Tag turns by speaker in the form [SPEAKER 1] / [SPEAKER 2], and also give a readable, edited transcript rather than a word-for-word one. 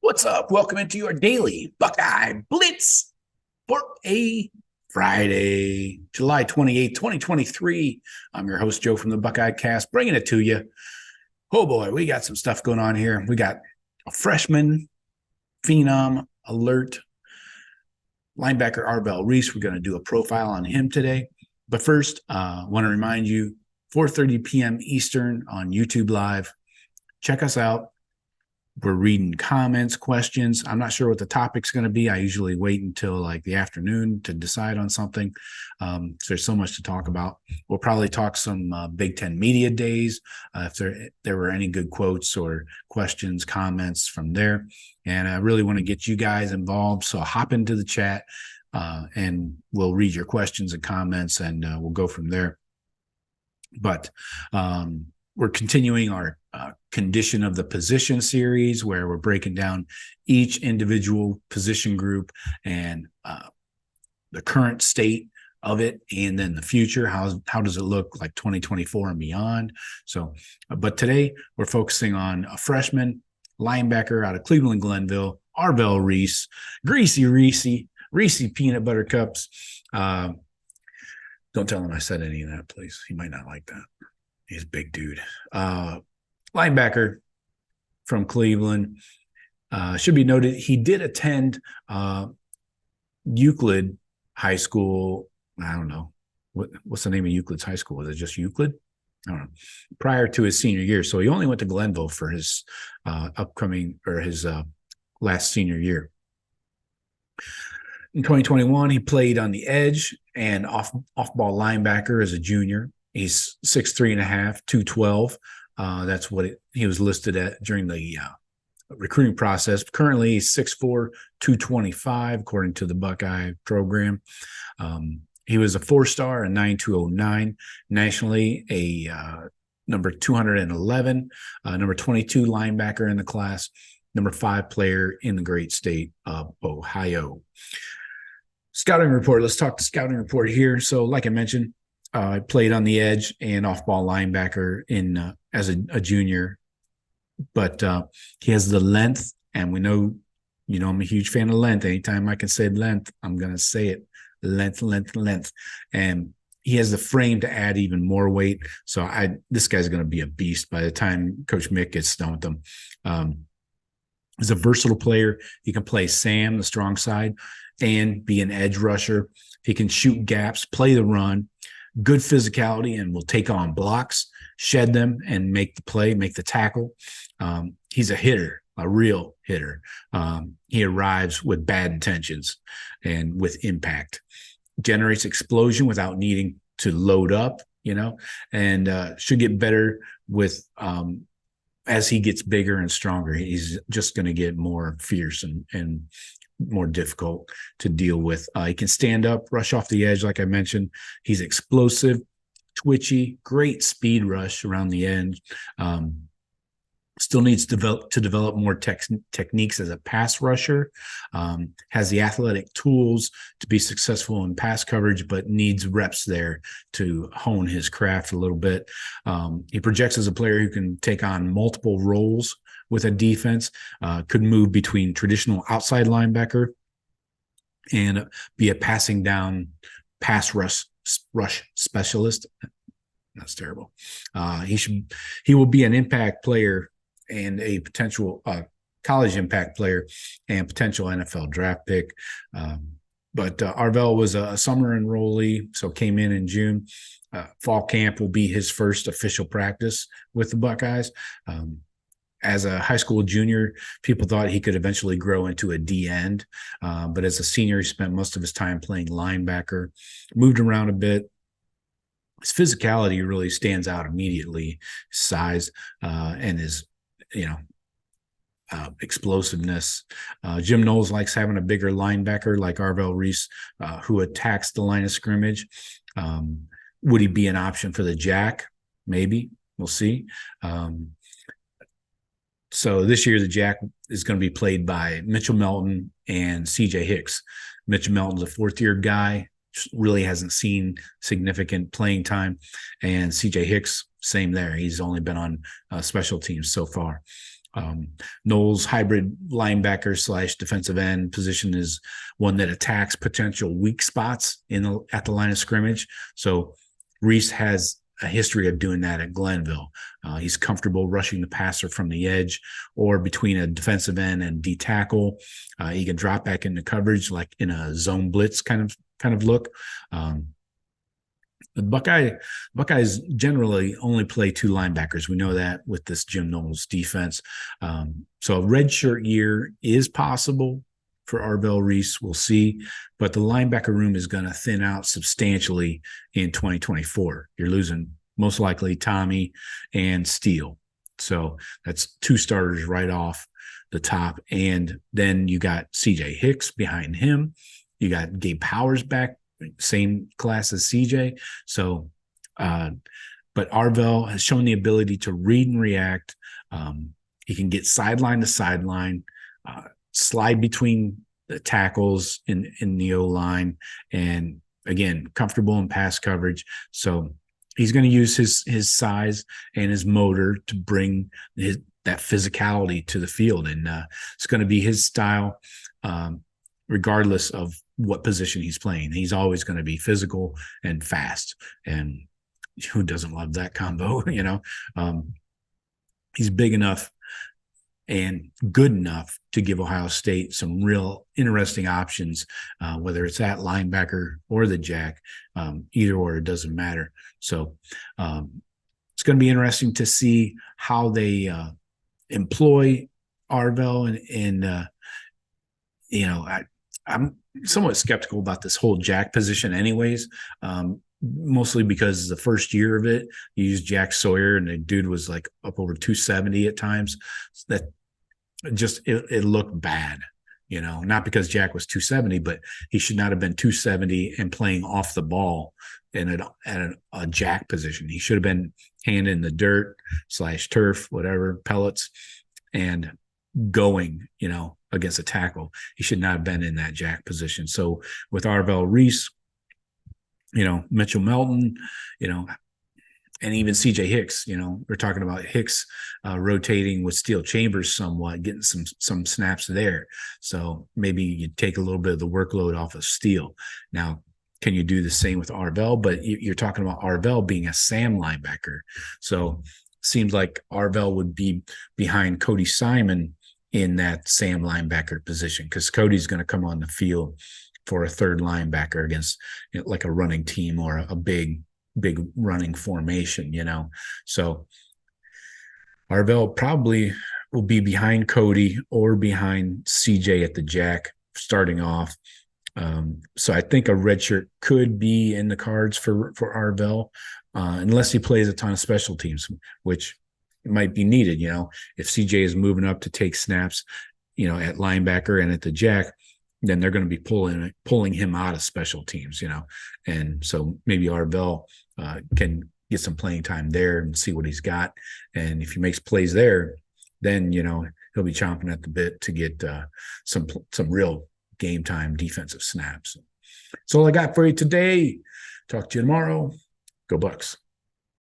[SPEAKER 1] What's up? Welcome into your Daily Buckeye Blitz for a Friday, July 28th, 2023. I'm your host, Joe from the Buckeye Cast, bringing it to you. Oh boy, we got some stuff going on here. We got a freshman phenom alert, linebacker Arvell Reese. We're going to do a profile on him today. But first, I want to remind you, 4:30 p.m. Eastern on YouTube Live. Check us out. We're reading comments, questions. I'm not sure what the topic's going to be. I usually wait until like the afternoon to decide on something. So there's so much to talk about. We'll probably talk some Big Ten media days, if there were any good quotes or questions, comments from there. And I really want to get you guys involved. So hop into the chat and we'll read your questions and comments and we'll go from there. But we're continuing our condition of the position series where we're breaking down each individual position group and the current state of it, and then the future. How does it look like 2024 and beyond? So, but today we're focusing on a freshman linebacker out of Cleveland Glenville, Arvell Reese, Greasy Reese peanut butter cups. Don't tell him I said any of that, please. He might not like that. He's a big dude. Linebacker from Cleveland. Should be noted, he did attend Euclid High School. I don't know. What's the name of Euclid's high school? Is it just Euclid? I don't know. Prior to his senior year. So he only went to Glenville for his his last senior year. In 2021, he played on the edge and off-ball linebacker as a junior. He's 6'3.5", 212. That's what he was listed at during the recruiting process. Currently, he's 6'4", 225, according to the Buckeye program. He was a 4-star, a 9.209 nationally, a number 211, number 22 linebacker in the class, number 5 player in the great state of Ohio. Scouting report. Let's talk the scouting report here. So, like I mentioned, I played on the edge and off-ball linebacker as a junior, but he has the length, and we know, I'm a huge fan of length. Anytime I can say length, I'm going to say it. Length. And he has the frame to add even more weight. So this guy's going to be a beast by the time Coach Mick gets done with him. He's a versatile player. He can play Sam, the strong side, and be an edge rusher. He can shoot gaps, play the run, good physicality, and will take on blocks, shed them, and make the play, make the tackle. He's a hitter, a real hitter. He arrives with bad intentions and with impact. Generates explosion without needing to load up, and should get better with as he gets bigger and stronger. He's just going to get more fierce and more difficult to deal with. He can stand up, rush off the edge, like I mentioned. He's explosive, twitchy, great speed rush around the end. Still needs to develop more techniques as a pass rusher. Has the athletic tools to be successful in pass coverage, but needs reps there to hone his craft a little bit. He projects as a player who can take on multiple roles with a defense, could move between traditional outside linebacker and be a passing down pass rush specialist. That's terrible. He will be an impact player and a potential college impact player and potential NFL draft pick. But Arvell was a summer enrollee, so came in June. Fall camp will be his first official practice with the Buckeyes. As a high school junior, people thought he could eventually grow into a D end. But as a senior, he spent most of his time playing linebacker, moved around a bit. His physicality really stands out immediately, his size and his, explosiveness. Jim Knowles likes having a bigger linebacker like Arvell Reese, who attacks the line of scrimmage. Would he be an option for the Jack? Maybe. We'll see. So this year, the Jack is going to be played by Mitchell Melton and CJ Hicks. Mitchell Melton's a fourth-year guy, really hasn't seen significant playing time. And CJ Hicks, same there. He's only been on special teams so far. Knowles' hybrid linebacker slash defensive end position is one that attacks potential weak spots at the line of scrimmage. So Reese has a history of doing that at Glenville. He's comfortable rushing the passer from the edge or between a defensive end and D tackle. He can drop back into coverage like in a zone blitz kind of look. The Buckeyes generally only play 2 linebackers. We know that with this Jim Knowles defense. So a redshirt year is possible for Arvell Reese. We'll see. But the linebacker room is going to thin out substantially in 2024. You're losing most likely Tommy and Steele. So that's 2 starters right off the top. And then you got CJ Hicks behind him. You got Gabe Powers back, same class as CJ. So, but Arvell has shown the ability to read and react. He can get sideline to sideline, slide between the tackles in the O-line, and again, comfortable in pass coverage. So he's going to use his size and his motor to bring that physicality to the field. And it's going to be his style, regardless of what position he's playing. He's always going to be physical and fast. And who doesn't love that combo? He's big enough and good enough to give Ohio State some real interesting options, whether it's at linebacker or the jack. Either or, it doesn't matter. So it's going to be interesting to see how they employ Arvell. And I'm somewhat skeptical about this whole jack position anyways, mostly because the first year of it, you used Jack Sawyer, and the dude was like up over 270 at times. So that just, it looked bad, not because Jack was 270, but he should not have been 270 and playing off the ball at a jack position. He should have been hand in the dirt / turf, whatever, pellets, and going, against a tackle. He should not have been in that jack position. So with Arvell Reese, Mitchell Melton, and even CJ Hicks, we're talking about Hicks rotating with Steel Chambers somewhat, getting some snaps there. So maybe you take a little bit of the workload off of Steel. Now, can you do the same with Arvell? But you're talking about Arvell being a Sam linebacker. So seems like Arvell would be behind Cody Simon in that Sam linebacker position, because Cody's going to come on the field for a third linebacker against like a running team or a big running formation, So Arvell probably will be behind Cody or behind CJ at the jack starting off. So I think a redshirt could be in the cards for Arvell, unless he plays a ton of special teams, which might be needed. If CJ is moving up to take snaps, at linebacker and at the jack, then they're going to be pulling him out of special teams, and so maybe Arvell can get some playing time there and see what he's got. And if he makes plays there, then, he'll be chomping at the bit to get some real game time defensive snaps. That's all I got for you today. Talk to you tomorrow. Go Bucks.